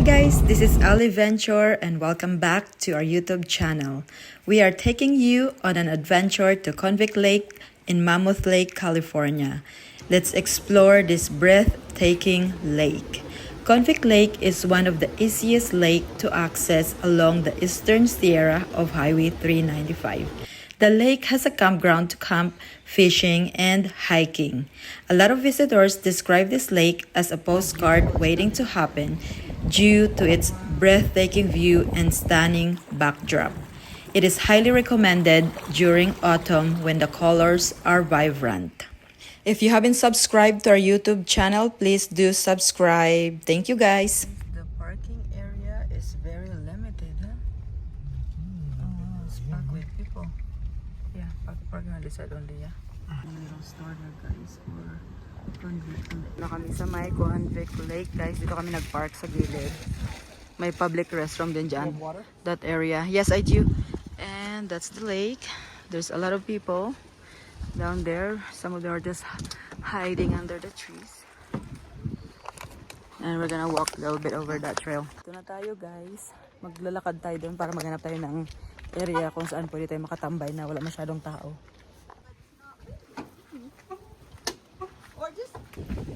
guys, this is Ali Venture and welcome back to our YouTube channel. We are taking you on an adventure to Convict Lake in Mammoth Lake, California. Let's explore this breathtaking lake. Convict Lake is one of the easiest lakes to access along the eastern Sierra of Highway 395. The lake has a campground to camp, fishing, and hiking. A lot of visitors describe this lake as a postcard waiting to happen due to its breathtaking view and stunning backdrop. It is highly recommended during autumn when the colors are vibrant. If you haven't subscribed to our YouTube channel, please do subscribe. Thank you guys. The parking area is very limited, huh? It's packed with people. Yeah, parking on this side only, yeah. Little store na guys for Convict Lake. Dito kami sa may Convict Lake guys. Dito kami nagpark sa gilid. May public restroom din dyan. That area. Yes, I do. And that's the lake. There's a lot of people down there. Some of them are just hiding under the trees. And we're gonna walk a little bit over that trail. Ito na tayo guys. Maglalakad tayo doon para maghanap tayo ng area kung saan pwede tayo makatambay na wala masyadong tao.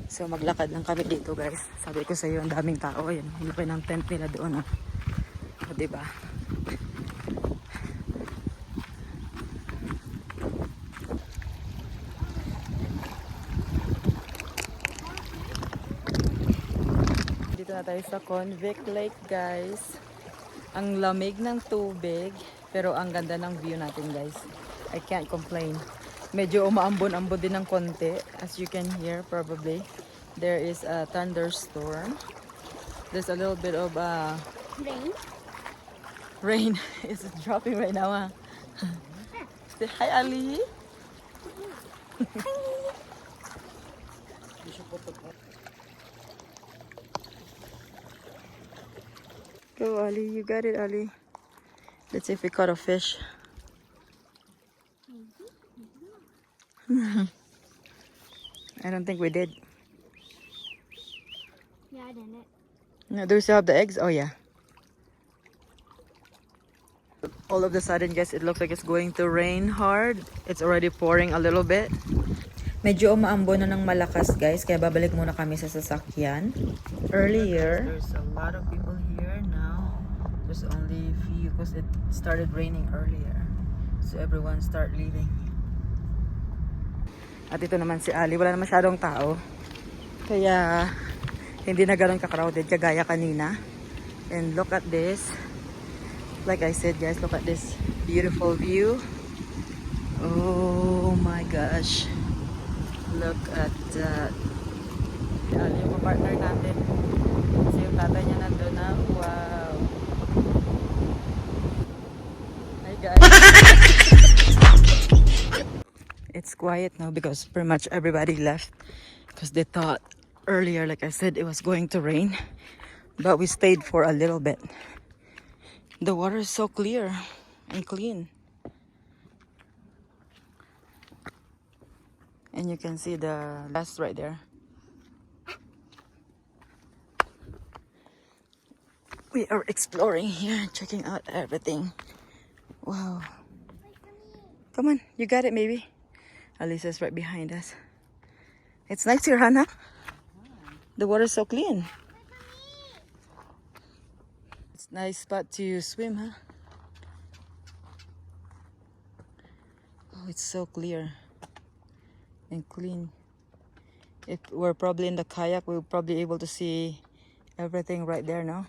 So maglakad lang kami dito guys. Sabi ko sa iyo, ang daming tao. Ayan, hindi pa ng tent nila doon. O, diba? Dito na tayo sa Convict Lake guys. Ang lamig ng tubig. Pero ang ganda ng view natin guys. I can't complain. Medyo umaambon-ambon din ng konti. As you can hear probably. There is a thunderstorm. There's a little bit of Rain? Rain is dropping right now. Say hi Ali. Go Ali, you got it Ali. Let's see if we caught a fish. I don't think we did. Yeah, I didn't. No, do we still have the eggs? Oh yeah. All of a sudden guys, it looks like it's going to rain hard. It's already pouring a little bit. Medyo umaambon na ng malakas guys, kaya babalik muna kami sa sasakyan. Earlier, there's a lot of people here now. There's only few because it started raining earlier. So everyone start leaving. At ito naman si Ali, wala na masyadong tao. Kaya hindi na ganoon ka-crowded kagaya kanina. And look at this. Like I said guys, look at this beautiful view. Oh my gosh. Look at that. Si Ali yung partner natin. Kasi yung tatay niya nandun na. Wow. Hi guys. It's quiet now because pretty much everybody left. Because they thought earlier, like I said, it was going to rain. But we stayed for a little bit. The water is so clear and clean. And you can see the grass right there. We are exploring here, checking out everything. Wow. Come on, you got it maybe. Alisa's right behind us. It's nice here, Hannah. The water is so clean. It's a nice spot to swim, huh? Oh, it's so clear and clean. If we're probably in the kayak, we'll probably be able to see everything right there, no?